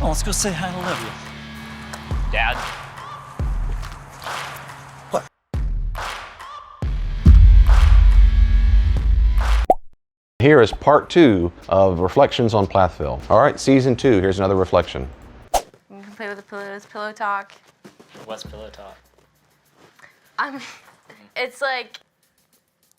Oh, let's go say hi to Olivia. Dad? What? Here is part 2 of Reflections on Plathville. All right, season 2, here's another reflection. You can play with the pillows, pillow talk. What's pillow talk? It's like,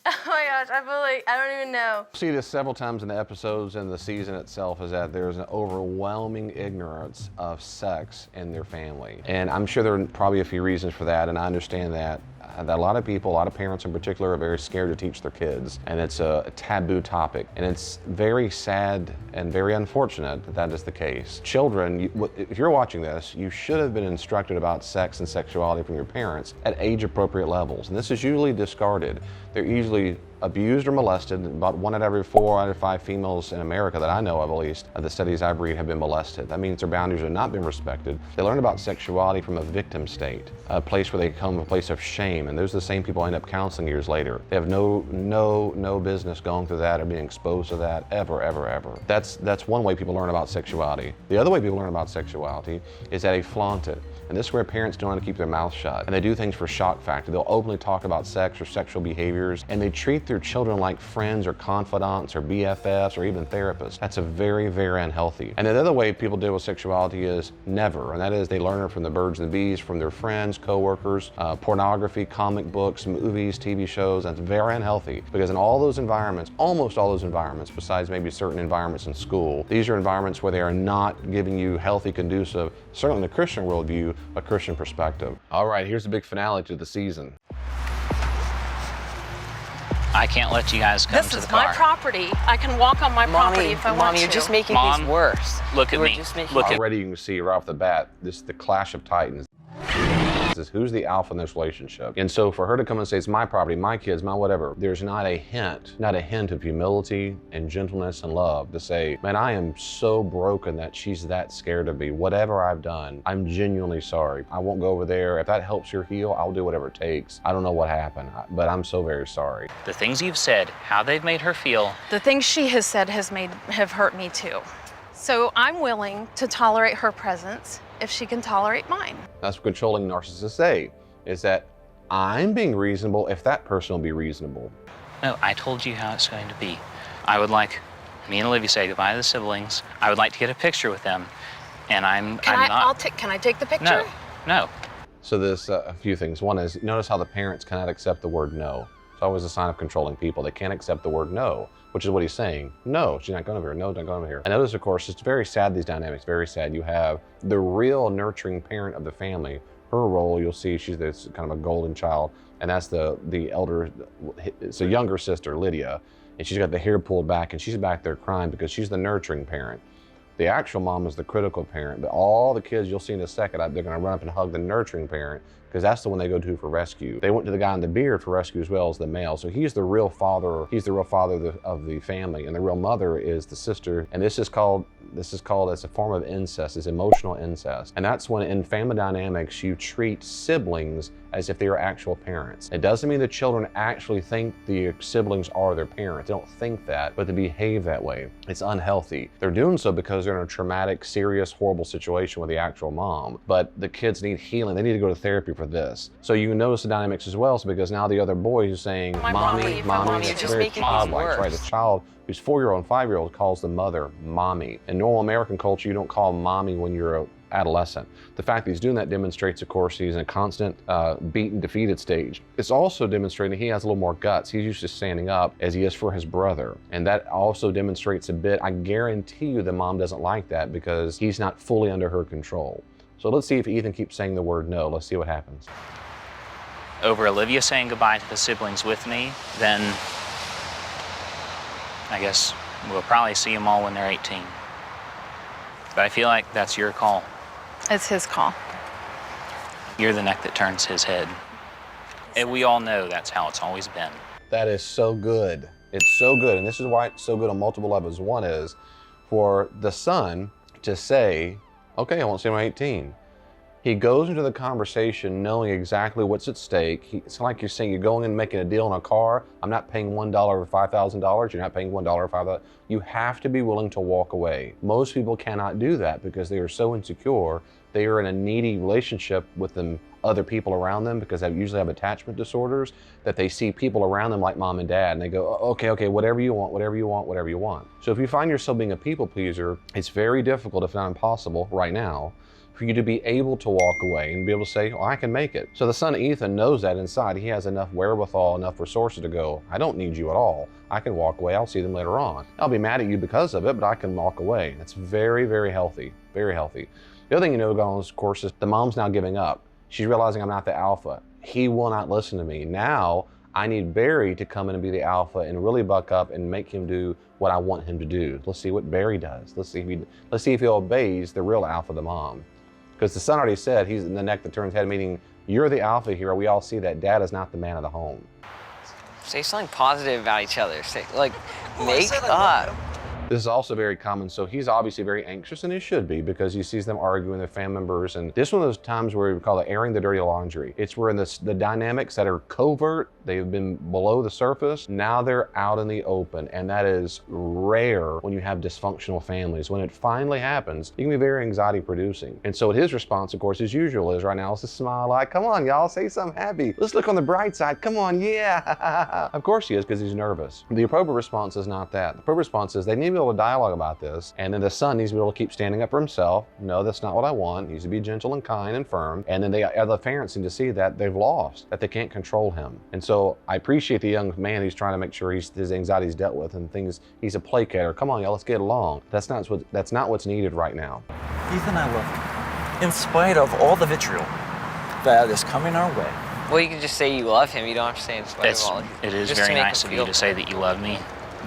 oh my gosh, I feel like, I don't even know. See this several times in the episodes and the season itself is that there's an overwhelming ignorance of sex in their family. And I'm sure there are probably a few reasons for that, and I understand that a lot of people, a lot of parents in particular, are very scared to teach their kids, and it's a taboo topic, and it's very sad and very unfortunate that that is the case. Children, if you're watching this, you should have been instructed about sex and sexuality from your parents at age-appropriate levels, and this is usually discarded. They're usually abused or molested. About 1 out of every 4 out of 5 females in America that I know of, at least, of the studies I've read, have been molested. That means their boundaries have not been respected. They learn about sexuality from a victim state, a place where they come from a place of shame, and those are the same people end up counseling years later. They have no business going through that or being exposed to that ever, ever, ever. That's one way people learn about sexuality. The other way people learn about sexuality is that they flaunt it. And this is where parents don't want to keep their mouth shut. And they do things for shock factor. They'll openly talk about sex or sexual behaviors, and they treat their children like friends or confidants or BFFs or even therapists. That's a very, very unhealthy. And the other way people deal with sexuality is never, and that is they learn it from the birds and the bees, from their friends, coworkers, pornography, comic books, movies, TV shows. That's very unhealthy, because in all those environments, almost all those environments, besides maybe certain environments in school, these are environments where they are not giving you healthy, conducive, certainly in the Christian worldview, a Christian perspective. All right, here's the big finale to the season. I can't let you guys come This to the is car. my property. I can walk on my property if I want Mommy, to. you're just making Mom, things worse. Look at You were me. just making- Look at Already you can see right off the bat, this is the clash of titans. Is who's the alpha in this relationship. And so for her to come and say, it's my property, my kids, my whatever, there's not a hint of humility and gentleness and love to say, man, I am so broken that she's that scared of me. Whatever I've done, I'm genuinely sorry. I won't go over there. If that helps her heal, I'll do whatever it takes. I don't know what happened, but I'm so very sorry. the things you've said, how they've made her feel. The things she has said have hurt me too. So I'm willing to tolerate her presence if she can tolerate mine. That's what controlling narcissists say, is that I'm being reasonable if that person will be reasonable. No, I told you how it's going to be. I would like me and Olivia say goodbye to the siblings. I would like to get a picture with them, and Can I take the picture? No. So there's a few things. One is, notice how the parents cannot accept the word no. It's always a sign of controlling people. They can't accept the word no, which is what he's saying. No, she's not going over here. No, don't go over here. And notice, of course, it's very sad, these dynamics, very sad. You have the real nurturing parent of the family. Her role, you'll see, she's this kind of a golden child, and that's the elder, it's a younger sister, Lydia, and she's got the hair pulled back, and she's back there crying because she's the nurturing parent. The actual mom is the critical parent, but all the kids you'll see in a second, they're going to run up and hug the nurturing parent, because that's the one they go to for rescue. They went to the guy in the beard for rescue as well as the male. So he's the real father. He's the real father of the family, and the real mother is the sister. And this is called as a form of incest. It's emotional incest, and that's when in family dynamics you treat siblings as if they are actual parents. It doesn't mean the children actually think the siblings are their parents. They don't think that, but they behave that way. It's unhealthy. They're doing so because they're in a traumatic, serious, horrible situation with the actual mom. But the kids need healing. They need to go to therapy for this. So you notice the dynamics as well, so because now the other boy is saying, mommy, You're just making things worse. right? A child who's 4-year-old and 5-year-old calls the mother mommy. In normal American culture, you don't call mommy when you're an adolescent. The fact that he's doing that demonstrates, of course, he's in a constant beaten, defeated stage. It's also demonstrating he has a little more guts. He's used to standing up as he is for his brother. And that also demonstrates a bit, I guarantee you the mom doesn't like that because he's not fully under her control. So let's see if Ethan keeps saying the word no. Let's see what happens. Over Olivia saying goodbye to the siblings with me, then I guess we'll probably see them all when they're 18. But I feel like that's your call. It's his call. You're the neck that turns his head. And we all know that's how it's always been. That is so good. It's so good, and this is why it's so good on multiple levels. One is for the son to say, okay, I won't see him at 18. He goes into the conversation knowing exactly what's at stake. It's like you're saying you're going and making a deal on a car. I'm not paying $1 or $5,000. You're not paying $1 or $5,000. You have to be willing to walk away. Most people cannot do that because they are so insecure. They are in a needy relationship with other people around them because they usually have attachment disorders, that they see people around them like mom and dad and they go, okay, whatever you want, whatever you want, whatever you want. So if you find yourself being a people pleaser, it's very difficult, if not impossible right now, for you to be able to walk away and be able to say, I can make it. So the son Ethan knows that inside. He has enough wherewithal, enough resources to go, I don't need you at all. I can walk away. I'll see them later on. I'll be mad at you because of it, but I can walk away. That's very, very healthy, very healthy. The other thing you know, of course, is the mom's now giving up. She's realizing I'm not the alpha. He will not listen to me. Now, I need Barry to come in and be the alpha and really buck up and make him do what I want him to do. Let's see what Barry does. Let's see if he obeys the real alpha, the mom. Because the son already said he's in the neck that turns head, meaning you're the alpha here. We all see that dad is not the man of the home. Say something positive about each other. Say, like, make up. This is also very common. So he's obviously very anxious, and he should be, because he sees them arguing with their family members. And this is one of those times where we call it airing the dirty laundry. It's where the dynamics that are covert, they've been below the surface, now they're out in the open. And that is rare when you have dysfunctional families. When it finally happens, it can be very anxiety producing. And so his response, of course, as usual, is right now is to smile like, come on, y'all, say something happy. Let's look on the bright side. Come on, yeah. Of course he is, because he's nervous. The appropriate response is not that. The appropriate response is they need to be able to dialogue about this, and then the son needs to be able to keep standing up for himself. No, that's not what I want. He needs to be gentle and kind and firm. And then the other parents need to see that they've lost, that they can't control him. And so I appreciate the young man who's trying to make sure his anxiety is dealt with and things. He's a placater. Come on, y'all, let's get along. That's not what's needed right now. Ethan, I love you. In spite of all the vitriol that is coming our way. Well, you can just say you love him. You don't have to say in spite of all. It is Just very to make nice him of you feel to say that you love me,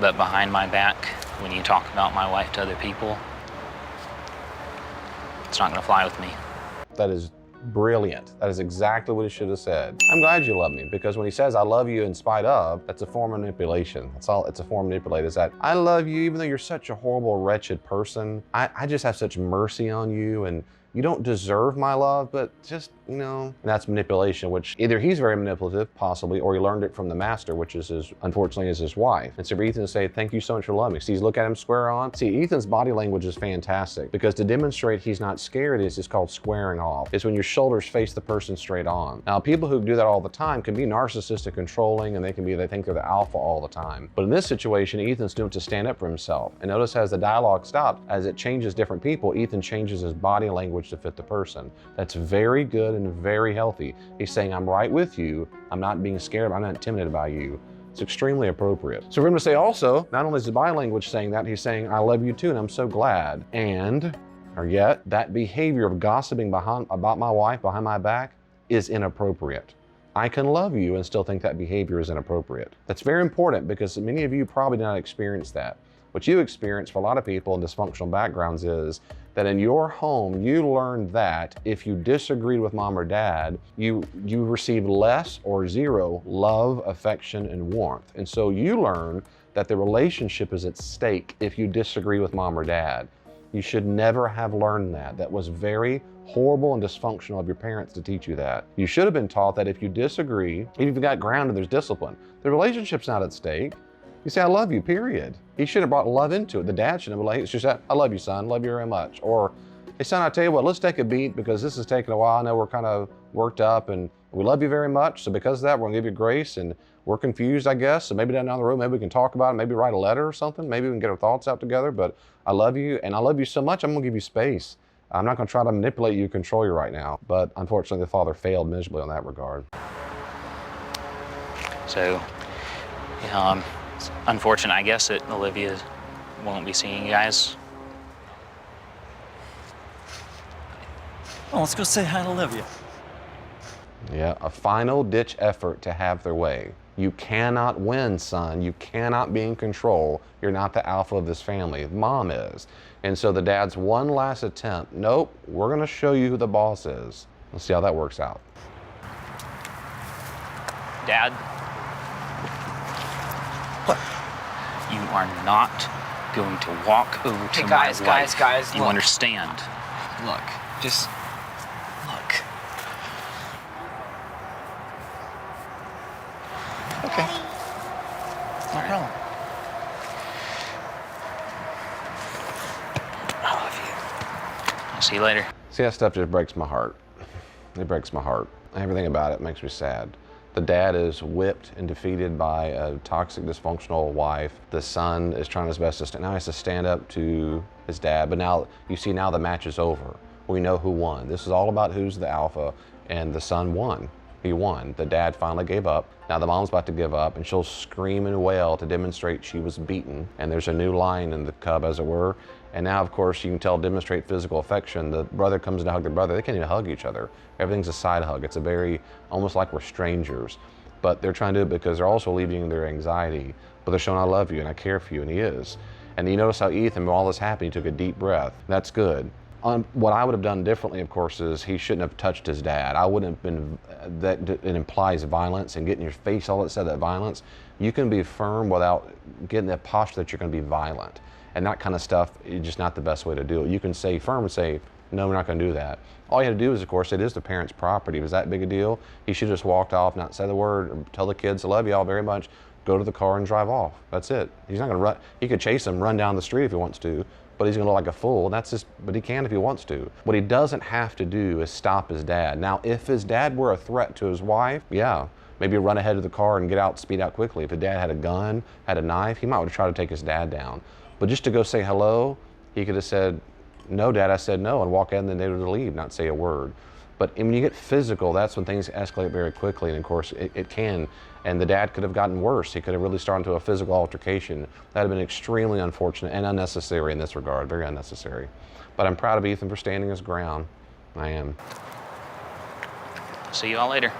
but behind my back, when you talk about my wife to other people, it's not going to fly with me. That is brilliant. That is exactly what he should have said. I'm glad you love me, because when he says I love you in spite of, that's a form of manipulation. That's all. It's a form of manipulation. Is that I love you even though you're such a horrible, wretched person. I just have such mercy on you, and you don't deserve my love, but just, you know, and that's manipulation, which either he's very manipulative, possibly, or he learned it from the master, which is unfortunately his wife. And so for Ethan to say, thank you so much for loving me. See, he's looking at him square on. See, Ethan's body language is fantastic, because to demonstrate he's not scared is called squaring off. It's when your shoulders face the person straight on. Now, people who do that all the time can be narcissistic, controlling, and they think they're the alpha all the time. But in this situation, Ethan's doing it to stand up for himself. And notice as the dialogue stops, as it changes different people, Ethan changes his body language to fit the person. That's very good and very healthy. He's saying, I'm right with you. I'm not being scared. I'm not intimidated by you. It's extremely appropriate. So we're going to say also, not only is the body language saying that, he's saying, I love you too, and I'm so glad. Or yet, that behavior of gossiping about my wife behind my back is inappropriate. I can love you and still think that behavior is inappropriate. That's very important, because many of you probably did not experience that. What you experience for a lot of people in dysfunctional backgrounds is that in your home, you learned that if you disagreed with mom or dad, you received less or zero love, affection, and warmth. And so you learn that the relationship is at stake if you disagree with mom or dad. You should never have learned that. That was very horrible and dysfunctional of your parents to teach you that. You should have been taught that if you disagree, even if you got grounded, there's discipline. The relationship's not at stake. You say, I love you, period. He should have brought love into it. The dad should have been like, she said, I love you, son, love you very much. Or, hey, son, I tell you what, let's take a beat because this is taking a while. I know we're kind of worked up and we love you very much. So because of that, we're gonna give you grace, and we're confused, I guess. So maybe down the road, maybe we can talk about it, maybe write a letter or something. Maybe we can get our thoughts out together, but I love you, and I love you so much, I'm gonna give you space. I'm not gonna try to manipulate you, control you right now. But unfortunately, the father failed miserably on that regard. So, it's unfortunate, I guess, that Olivia won't be seeing you guys. Well, let's go say hi to Olivia. Yeah, a final ditch effort to have their way. You cannot win, son. You cannot be in control. You're not the alpha of this family. Mom is. And so the dad's one last attempt. Nope, we're gonna show you who the boss is. Let's see how that works out. Dad? What? You are not going to walk over to Hey, my wife. guys, You look. understand? Look, just look. See you later. See, that stuff just breaks my heart. It breaks my heart. Everything about it makes me sad. The dad is whipped and defeated by a toxic, dysfunctional wife. The son is trying his best to now he has to stand up to his dad. But now you see, now the match is over. We know who won. This is all about who's the alpha, and the son won. He won. The dad finally gave up. Now the mom's about to give up, and she'll scream and wail to demonstrate she was beaten. And there's a new lion in the cub, as it were. And now, of course, you can tell, demonstrate physical affection. The brother comes in to hug the brother. They can't even hug each other. Everything's a side hug. It's a very, almost like we're strangers. But they're trying to do it because they're also alleviating their anxiety. But they're showing, I love you and I care for you, and he is. And you notice how Ethan, when all this happened, he took a deep breath. That's good. What I would have done differently, of course, is he shouldn't have touched his dad. I wouldn't have been, it implies violence and getting your face all that said that violence. You can be firm without getting that posture that you're going to be violent. And that kind of stuff is just not the best way to do it. You can say firm and say, no, we're not going to do that. All you have to do is, of course, it is the parent's property. Was that big a deal? He should have just walked off, not say the word, tell the kids, I love y'all very much, go to the car and drive off. That's it. He's not going to run. He could chase them, run down the street if he wants to, but he's going to look like a fool. And that's just, but he can if he wants to. What he doesn't have to do is stop his dad. Now, if his dad were a threat to his wife, yeah, maybe run ahead of the car and get out, speed out quickly. If his dad had a gun, had a knife, he might have tried to take his dad down. But just to go say hello, he could have said, no, Dad, I said no, and walk out, and then they would leave, not say a word. But when you get physical, that's when things escalate very quickly, and of course, it can. And the dad could have gotten worse. He could have really started into a physical altercation. That would have been extremely unfortunate and unnecessary in this regard, very unnecessary. But I'm proud of Ethan for standing his ground. I am. See you all later.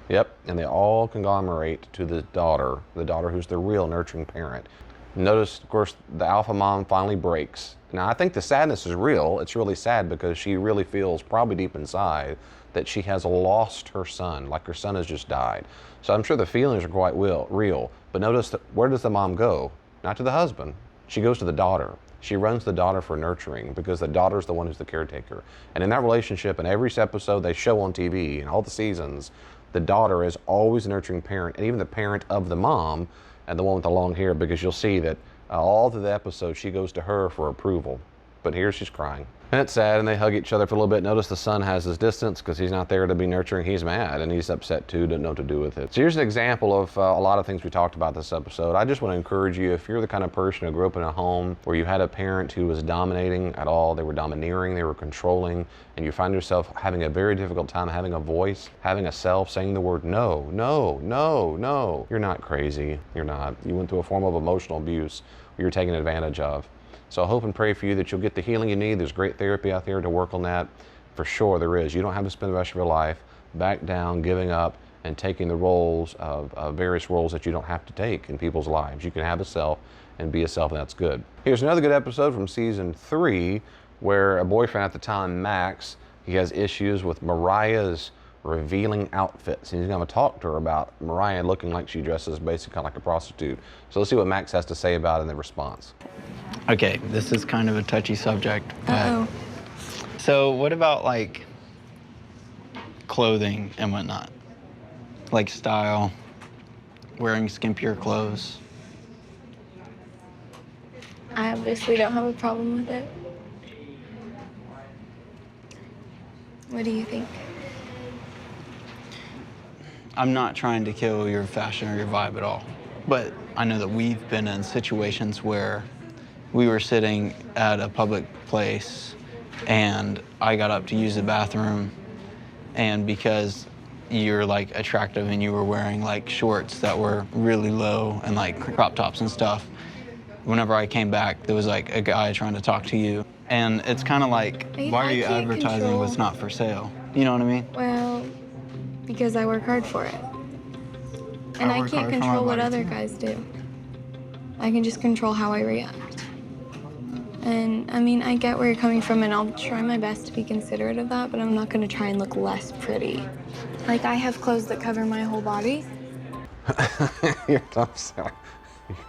Yep, and they all conglomerate to the daughter who's the real nurturing parent. Notice, of course, the alpha mom finally breaks. Now, I think the sadness is real. It's really sad because she really feels, probably deep inside, that she has lost her son, like her son has just died. So I'm sure the feelings are quite real. But notice, where does the mom go? Not to the husband. She goes to the daughter. She runs the daughter for nurturing because the daughter's the one who's the caretaker. And in that relationship, in every episode they show on TV, in all the seasons, the daughter is always a nurturing parent, and even the parent of the mom, and the one with the long hair, because you'll see that all through the episode she goes to her for approval. But here she's crying. And it's sad, and they hug each other for a little bit. Notice the son has his distance because he's not there to be nurturing. He's mad, and he's upset too, doesn't know what to do with it. So here's an example of a lot of things we talked about this episode. I just want to encourage you, if you're the kind of person who grew up in a home where you had a parent who was dominating at all, they were domineering, they were controlling, and you find yourself having a very difficult time having a voice, having a self, saying the word no, no, no, no. You're not crazy. You're not. You went through a form of emotional abuse where you're taken advantage of. So I hope and pray for you that you'll get the healing you need. There's great therapy out there to work on that. For sure there is. You don't have to spend the rest of your life back down, giving up, and taking the roles of various roles that you don't have to take in people's lives. You can have a self and be a self, and that's good. Here's another good episode from season 3 where a boyfriend at the time, Max, he has issues with Mariah's revealing outfits. And he's going to talk to her about Mariah looking like she dresses basically kind of like a prostitute. So let's see what Max has to say about it in the response. Okay, this is kind of a touchy subject. Uh-oh. So what about like clothing and whatnot? Like style, wearing skimpier clothes? I obviously don't have a problem with it. What do you think? I'm not trying to kill your fashion or your vibe at all, but I know that we've been in situations where we were sitting at a public place and I got up to use the bathroom, and because you're like attractive and you were wearing like shorts that were really low and like crop tops and stuff, whenever I came back there was like a guy trying to talk to you, and it's kind of like, why are you advertising what's not for sale? You know what I mean? Well, because I work hard for it. And I can't control what other guys do. I can just control how I react. And I mean, I get where you're coming from, and I'll try my best to be considerate of that, but I'm not gonna try and look less pretty. Like, I have clothes that cover my whole body. I'm sorry.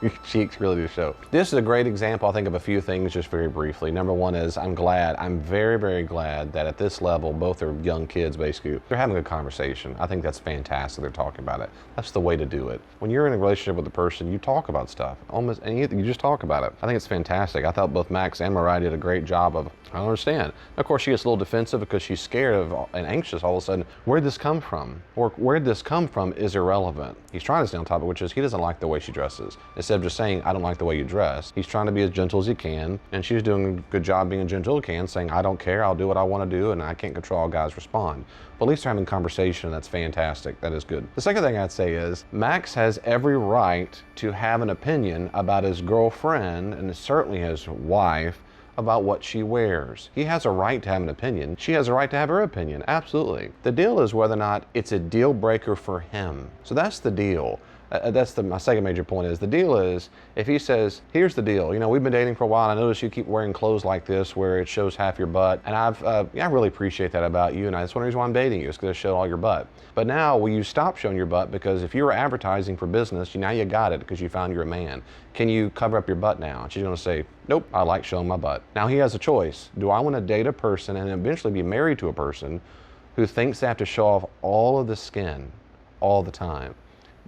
Your cheeks really do show. This is a great example, I think, of a few things just very briefly. Number one is I'm very, very glad that at this level, both are young kids basically, they're having a conversation. I think that's fantastic they're talking about it. That's the way to do it. When you're in a relationship with a person, you talk about stuff, almost, and you just talk about it. I think it's fantastic. I thought both Max and Mariah did a great job of, I don't understand. Of course, she gets a little defensive because she's scared of and anxious all of a sudden. Where'd this come from? Or where'd this come from is irrelevant. He's trying to stay on top of it, which is he doesn't like the way she dresses. Instead of just saying, I don't like the way you dress, he's trying to be as gentle as he can, and she's doing a good job being as gentle as he can, saying, I don't care, I'll do what I want to do, and I can't control how guys respond. But at least they're having conversation, and that's fantastic. That is good. The second thing I'd say is, Max has every right to have an opinion about his girlfriend, and certainly his wife, about what she wears. He has a right to have an opinion. She has a right to have her opinion, absolutely. The deal is whether or not it's a deal breaker for him. So that's the deal. My second major point is, the deal is, if he says, here's the deal, you know, we've been dating for a while, and I notice you keep wearing clothes like this where it shows half your butt, and I really appreciate that about you, and that's one reason why I'm dating you, is because it shows all your butt. But now, will you stop showing your butt? Because if you were advertising for business, now you got it because you found you're a man. Can you cover up your butt now? And she's gonna say, nope, I like showing my butt. Now he has a choice. Do I want to date a person and eventually be married to a person who thinks they have to show off all of the skin all the time?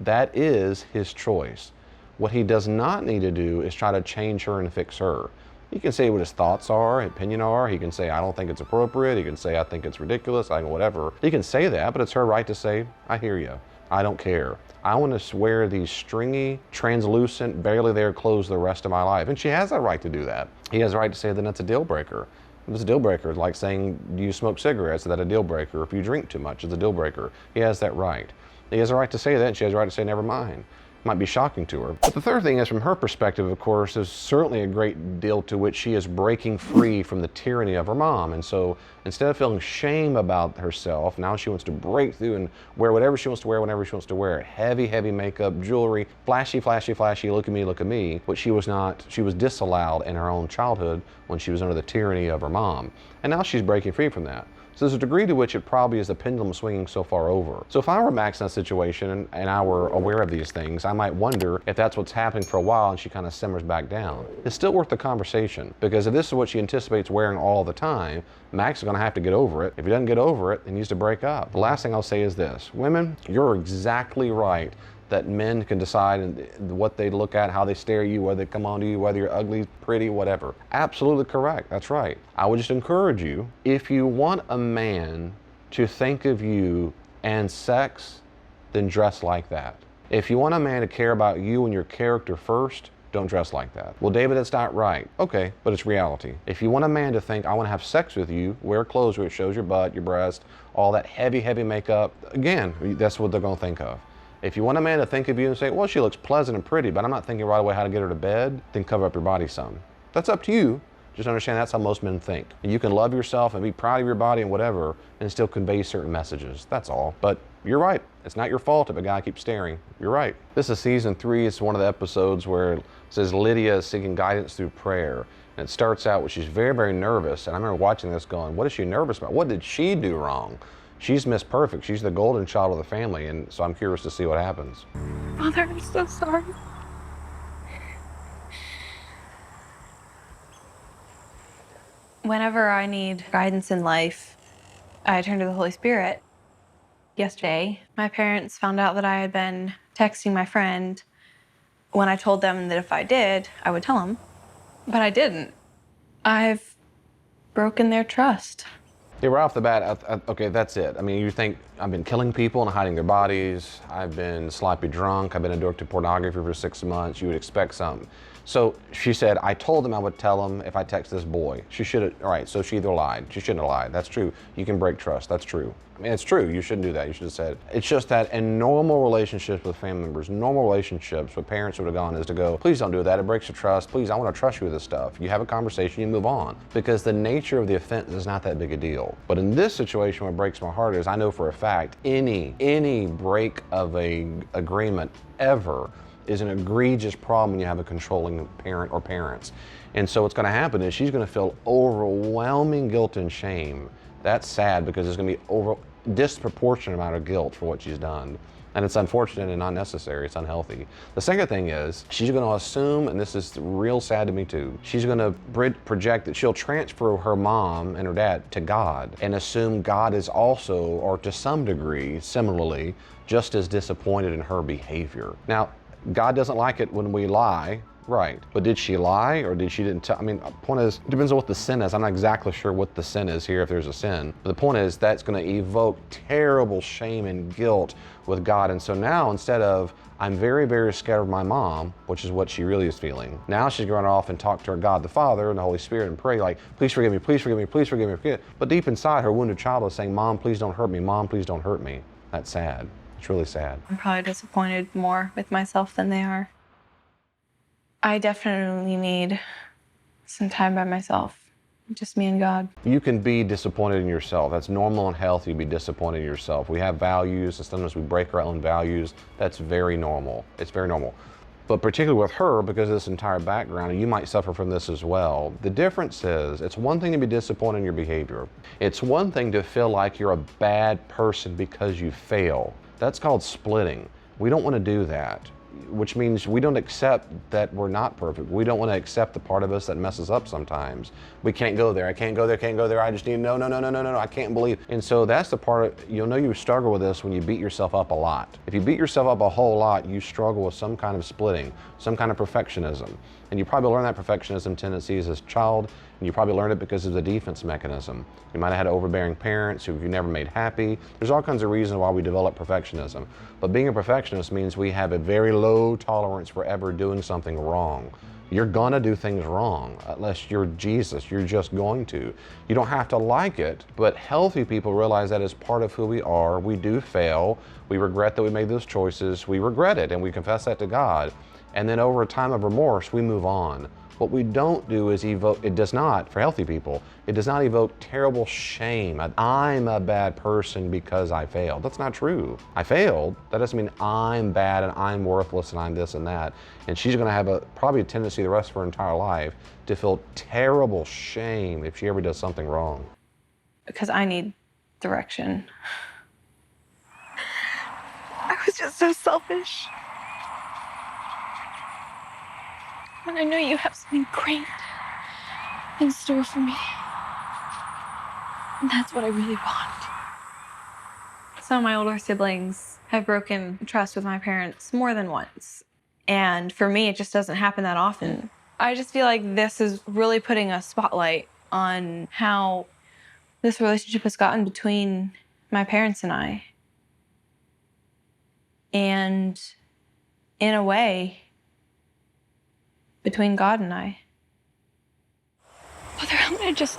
That is his choice. What he does not need to do is try to change her and fix her. He can say what his thoughts are, opinion are. He can say, I don't think it's appropriate. He can say, I think it's ridiculous, whatever. He can say that, but it's her right to say, I hear you. I don't care. I want to wear these stringy, translucent, barely there clothes the rest of my life. And she has that right to do that. He has the right to say that that's a deal breaker. If it's a deal breaker, it's like saying, do you smoke cigarettes? Is that a deal breaker? If you drink too much, it's a deal breaker. He has that right. He has a right to say that, and she has a right to say, never mind. It might be shocking to her. But the third thing is, from her perspective, of course, is certainly a great deal to which she is breaking free from the tyranny of her mom. And so instead of feeling shame about herself, now she wants to break through and wear whatever she wants to wear whenever she wants to wear it. Heavy, heavy makeup, jewelry, flashy, flashy, flashy, look at me, look at me. But she was disallowed in her own childhood when she was under the tyranny of her mom. And now she's breaking free from that. So there's a degree to which it probably is the pendulum swinging so far over. So if I were Max in that situation and I were aware of these things, I might wonder if that's what's happening for a while and she kind of simmers back down. It's still worth the conversation, because if this is what she anticipates wearing all the time, Max is going to have to get over it. If he doesn't get over it, he needs to break up. The last thing I'll say is this. Women, you're exactly right that men can decide what they look at, how they stare at you, whether they come on to you, whether you're ugly, pretty, whatever. Absolutely correct. That's right. I would just encourage you, if you want a man to think of you and sex, then dress like that. If you want a man to care about you and your character first, don't dress like that. Well, David, that's not right. Okay, but it's reality. If you want a man to think, I want to have sex with you, wear clothes where it shows your butt, your breast, all that heavy, heavy makeup, again, that's what they're going to think of. If you want a man to think of you and say, well, she looks pleasant and pretty, but I'm not thinking right away how to get her to bed, then cover up your body some. That's up to you. Just understand that's how most men think. And you can love yourself and be proud of your body and whatever, and still convey certain messages. That's all. But you're right. It's not your fault if a guy keeps staring. You're right. This is season 3. It's one of the episodes where it says Lydia is seeking guidance through prayer. And it starts out with she's very, very nervous. And I remember watching this going, what is she nervous about? What did she do wrong? She's Miss Perfect. She's the golden child of the family, and so I'm curious to see what happens. Father, I'm so sorry. Whenever I need guidance in life, I turn to the Holy Spirit. Yesterday, my parents found out that I had been texting my friend when I told them that if I did, I would tell them. But I didn't. I've broken their trust. Yeah, right off the bat, okay, that's it. I mean, you think I've been killing people and hiding their bodies. I've been sloppy drunk. I've been addicted to pornography for 6 months. You would expect something. So she said, I told them I would tell them if I text this boy. She should have, all right, so she either lied. She shouldn't have lied. That's true. You can break trust. That's true. I mean, it's true. You shouldn't do that. You should have said. It's just that in normal relationships with family members, normal relationships with parents would have gone is to go, please don't do that. It breaks your trust. Please, I want to trust you with this stuff. You have a conversation, you move on. Because the nature of the offense is not that big a deal. But in this situation, what breaks my heart is I know for a fact any break of a agreement ever is an egregious problem when you have a controlling parent or parents. And so what's going to happen is she's going to feel overwhelming guilt and shame. That's sad because there's going to be disproportionate amount of guilt for what she's done. And it's unfortunate and not necessary. It's unhealthy. The second thing is she's going to assume, and this is real sad to me too, she's going to project that she'll transfer her mom and her dad to God and assume God is also, or to some degree, similarly, just as disappointed in her behavior. Now, God doesn't like it when we lie. Right, but did she lie or did she didn't tell? I mean, the point is, it depends on what the sin is. I'm not exactly sure what the sin is here, if there's a sin. But the point is, that's going to evoke terrible shame and guilt with God. And so now, instead of, I'm very, very scared of my mom, which is what she really is feeling, now she's going to run off and talk to her God the Father and the Holy Spirit and pray like, please forgive me, please forgive me, please forgive me, forgive me. But deep inside, her wounded child is saying, Mom, please don't hurt me. Mom, please don't hurt me. That's sad. It's really sad. I'm probably disappointed more with myself than they are. I definitely need some time by myself, just me and God. You can be disappointed in yourself. That's normal and healthy to be disappointed in yourself. We have values, and sometimes we break our own values. That's very normal. It's very normal. But particularly with her, because of this entire background, and you might suffer from this as well, the difference is, it's one thing to be disappointed in your behavior. It's one thing to feel like you're a bad person because you fail. That's called splitting. We don't want to do that, which means we don't accept that we're not perfect. We don't want to accept the part of us that messes up sometimes. We can't go there. I can't go there, can't go there. I just need, no, I can't believe. And so that's the part, you'll know you struggle with this when you beat yourself up a lot. If you beat yourself up a whole lot, you struggle with some kind of splitting, some kind of perfectionism. And you probably learned that perfectionism tendencies as a child, and you probably learned it because of the defense mechanism. You might have had overbearing parents who you never made happy. There's all kinds of reasons why we develop perfectionism. But being a perfectionist means we have a very low tolerance for ever doing something wrong. You're gonna do things wrong, unless you're Jesus, you're just going to. You don't have to like it, but healthy people realize that is part of who we are. We do fail, we regret that we made those choices, we regret it, and we confess that to God. And then over a time of remorse, we move on. What we don't do is evoke, it does not, for healthy people, it does not evoke terrible shame. I'm a bad person because I failed. That's not true. I failed. That doesn't mean I'm bad and I'm worthless and I'm this and that. And she's gonna have probably a tendency the rest of her entire life to feel terrible shame if she ever does something wrong. Because I need direction. I was just so selfish. And I know you have something great in store for me. And that's what I really want. Some of my older siblings have broken trust with my parents more than once. And for me, it just doesn't happen that often. I just feel like this is really putting a spotlight on how this relationship has gotten between my parents and I. And in a way, between God and I. Father, I'm gonna just...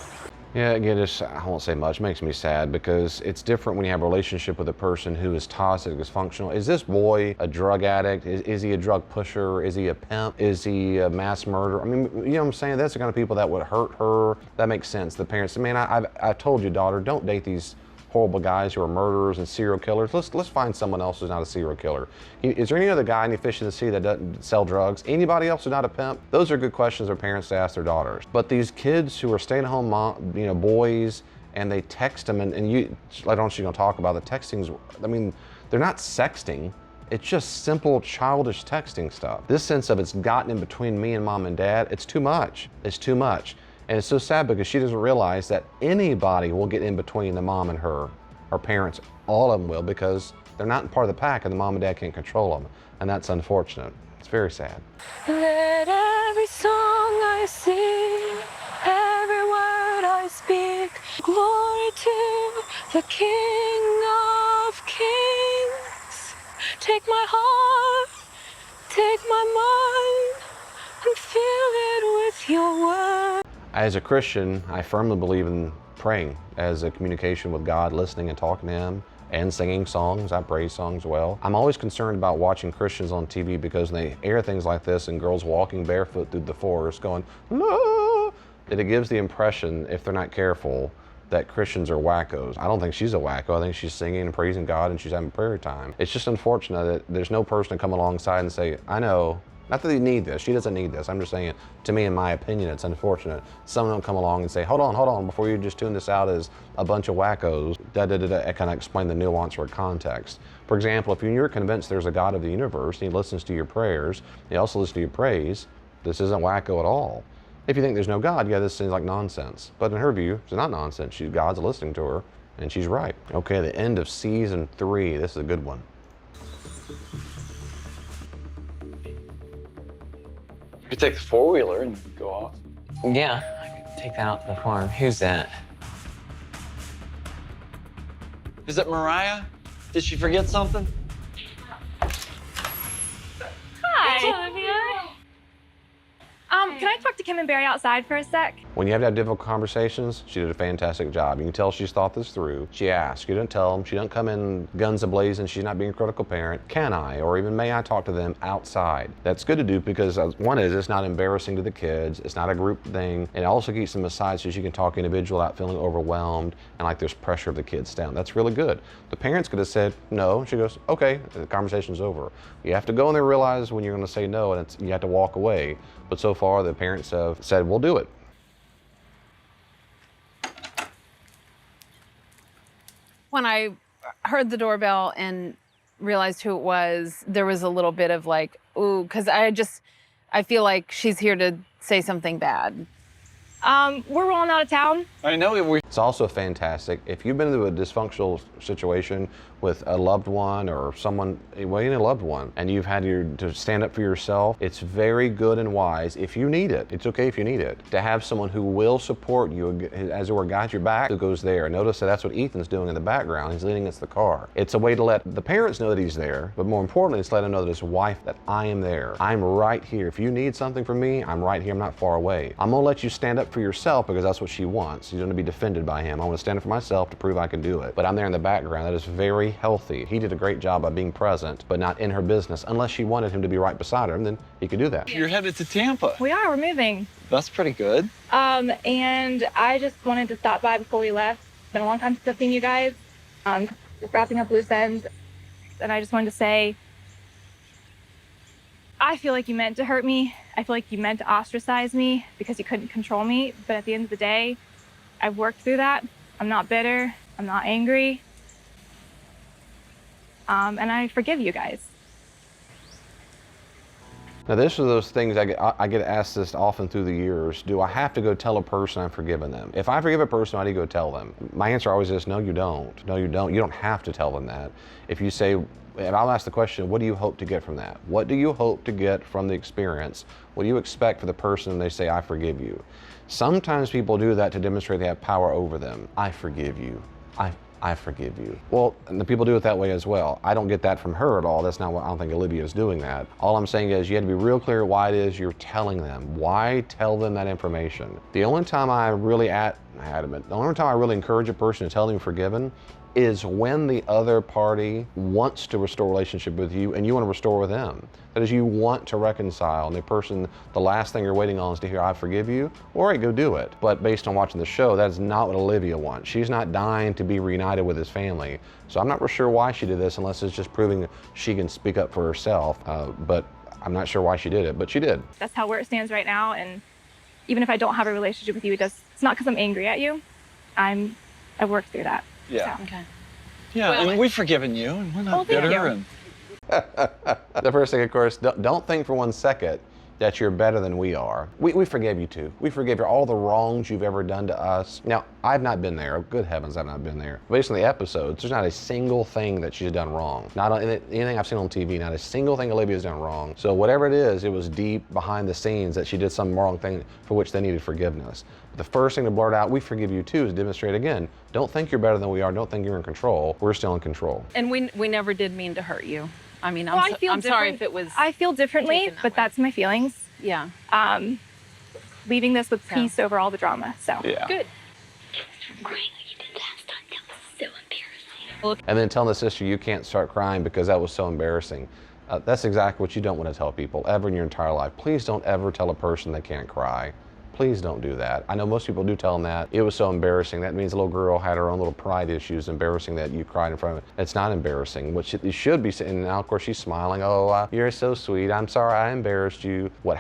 Yeah, again, I won't say much. It makes me sad because it's different when you have a relationship with a person who is toxic, dysfunctional. Is this boy a drug addict? Is he a drug pusher? Is he a pimp? Is he a mass murderer? I mean, you know what I'm saying? That's the kind of people that would hurt her. That makes sense. The parents, man, I told you, daughter, don't date these horrible guys who are murderers and serial killers. Let's find someone else who's not a serial killer. Is there any other guy, any fish in the sea that doesn't sell drugs? Anybody else who's not a pimp? Those are good questions for parents to ask their daughters. But these kids who are stay-at-home mom, boys, and they text them, and you, later on she's gonna talk about the textings. I mean, they're not sexting. It's just simple childish texting stuff. This sense of it's gotten in between me and mom and dad, it's too much. It's too much. And it's so sad because she doesn't realize that anybody will get in between the mom and her parents. All of them will, because they're not part of the pack and the mom and dad can't control them. And that's unfortunate. It's very sad. Let every song I sing, every word I speak, glory to the King of Kings. Take my heart, take my mind, and fill it with your word. As a Christian, I firmly believe in praying as a communication with God, listening and talking to Him, and singing songs. I praise songs well. I'm always concerned about watching Christians on TV because when they air things like this and girls walking barefoot through the forest going, no, that it gives the impression, if they're not careful, that Christians are wackos. I don't think she's a wacko. I think she's singing and praising God and she's having prayer time. It's just unfortunate that there's no person to come alongside and say, I know Not that you need this, she doesn't need this. I'm just saying, to me, in my opinion, it's unfortunate. Someone don't come along and say, hold on, before you just tune this out as a bunch of wackos, I kind of explain the nuance or context. For example, if you're convinced there's a God of the universe and he listens to your prayers, he also listens to your praise, this isn't wacko at all. If you think there's no God, yeah, this seems like nonsense. But in her view, it's not nonsense. God's listening to her, and she's right. Okay, the end of season 3. This is a good one. You could take the four-wheeler and go off. Yeah, I could take that out to the farm. Who's that? Is it Mariah? Did she forget something? Hi. Can I talk to Kim and Barry outside for a sec? When you have to have difficult conversations, she did a fantastic job. You can tell she's thought this through. She asked. You didn't tell them. She doesn't come in guns a-blazing. She's not being a critical parent. Can I, or even may I, talk to them outside? That's good to do because one is it's not embarrassing to the kids. It's not a group thing. And it also keeps them aside so she can talk individual without feeling overwhelmed and like there's pressure of the kids down. That's really good. The parents could have said no. She goes, okay, the conversation's over. You have to go in there and realize when you're going to say no, and you have to walk away. But so far, the parents have said, we'll do it. When I heard the doorbell and realized who it was, there was a little bit of like, ooh, because I feel like she's here to say something bad. We're rolling out of town. I know we. It's also fantastic if you've been into a dysfunctional situation with a loved one or someone, well, any loved one, and you've had to stand up for yourself. It's very good and wise if you need it. It's okay if you need it to have someone who will support you, as it were, guide your back, who goes there. Notice that that's what Ethan's doing in the background. He's leaning against the car. It's a way to let the parents know that he's there, but more importantly, it's let him know that his wife, that I am there. I'm right here. If you need something from me, I'm right here. I'm not far away. I'm gonna let you stand up for yourself because that's what she wants. She's gonna be defended by him. I want to stand up for myself to prove I can do it. But I'm there in the background. That is very healthy. He did a great job of being present, but not in her business. Unless she wanted him to be right beside her, and then he could do that. You're headed to Tampa. We're moving. That's pretty good. And I just wanted to stop by before we left. It's been a long time since I've seen you guys. Just wrapping up loose ends. And I just wanted to say, I feel like you meant to hurt me. I feel like you meant to ostracize me because you couldn't control me. But at the end of the day, I've worked through that. I'm not bitter. I'm not angry. And I forgive you guys. Now, this are those things I get asked this often through the years. Do I have to go tell a person I've forgiven them? If I forgive a person, why do you go tell them? My answer always is, no, you don't. No, you don't. You don't have to tell them that. If you say, and I'll ask the question, what do you hope to get from that? What do you hope to get from the experience? What do you expect for the person when they say, I forgive you? Sometimes people do that to demonstrate they have power over them. I forgive you. I forgive you. Well, and the people do it that way as well. I don't get that from her at all. That's not what I don't think Olivia is doing that. All I'm saying is you have to be real clear why it is you're telling them. Why tell them that information? The only time I really the only time I really encourage a person to tell them you're forgiven is when the other party wants to restore a relationship with you and you want to restore with them. That is, you want to reconcile, and the person, the last thing you're waiting on is to hear, I forgive you. All right, go do it. But based on watching the show, that's not what Olivia wants. She's not dying to be reunited with his family. So I'm not real sure why she did this, unless it's just proving she can speak up for herself. But I'm not sure why she did it, but she did. That's how where it stands right now. And even if I don't have a relationship with you, it's not because I'm angry at you. I've worked through that. Yeah. So. Okay. Yeah, Well, and we've forgiven you, and we're not thank bitter. you. And The first thing, of course, don't think for 1 second that you're better than we are. We forgive you too. We forgive you all the wrongs you've ever done to us. Now, I've not been there. Good heavens, I've not been there. Based on the episodes, there's not a single thing that she's done wrong. Not on anything I've seen on TV, not a single thing Olivia's done wrong. So whatever it is, it was deep behind the scenes that she did some wrong thing for which they needed forgiveness. The first thing to blurt out, we forgive you too, is demonstrate again, don't think you're better than we are, don't think you're in control. We're still in control. And we never did mean to hurt you. I mean, Well, I'm sorry if it was. I feel differently, taken that but way. that's my feelings. Yeah. Leaving this with peace over all the drama. So yeah. Good. And then telling the sister you can't start crying because that was so embarrassing. That's exactly what you don't want to tell people ever in your entire life. Please don't ever tell a person they can't cry. Please don't do that. I know most people do tell them that. It was so embarrassing. That means the little girl had her own little pride issues. Embarrassing that you cried in front of it. It's not embarrassing. What you should be saying, and now of course she's smiling, oh, you're so sweet. I'm sorry I embarrassed you. What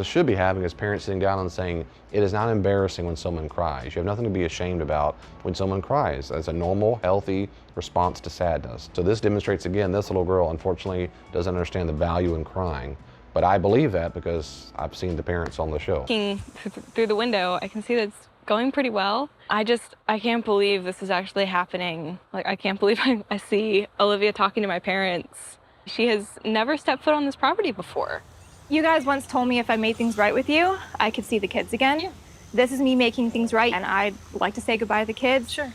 should be having is parents sitting down and saying, it is not embarrassing when someone cries. You have nothing to be ashamed about when someone cries. That's a normal, healthy response to sadness. So this demonstrates again, this little girl unfortunately doesn't understand the value in crying. But I believe that because I've seen the parents on the show. Looking through the window, I can see that it's going pretty well. I can't believe this is actually happening. Like, I can't believe I see Olivia talking to my parents. She has never stepped foot on this property before. You guys once told me if I made things right with you, I could see the kids again. Yeah. This is me making things right, and I'd like to say goodbye to the kids. Sure.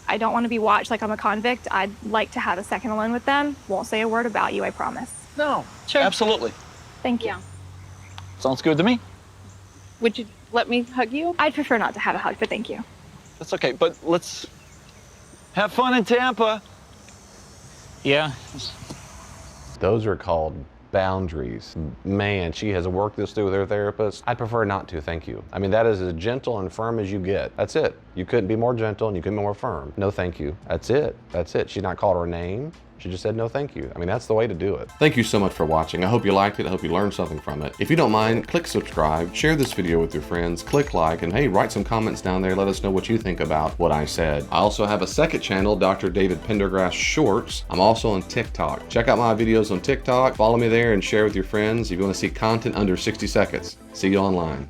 I don't want to be watched like I'm a convict. I'd like to have a second alone with them. Won't say a word about you, I promise. No, Sure. absolutely. Thank you. Sounds good to me. Would you let me hug you? I'd prefer not to have a hug, but thank you. That's okay, but let's have fun in Tampa. Yeah. Those are called boundaries. Man, she has worked this through with her therapist. I'd prefer not to, thank you. I mean, that is as gentle and firm as you get. That's it. You couldn't be more gentle and you couldn't be more firm. No, thank you. That's it. That's it. She's not called her name. She just said no thank you. I mean, that's the way to do it. Thank you so much for watching. I hope you liked it. I hope you learned something from it. If you don't mind, click subscribe, share this video with your friends, click like, and hey, write some comments down there. Let us know what you think about what I said. I also have a second channel, Dr. David Pendergrass Shorts. I'm also on TikTok. Check out my videos on TikTok. Follow me there and share with your friends if you want to see content under 60 seconds. See you online.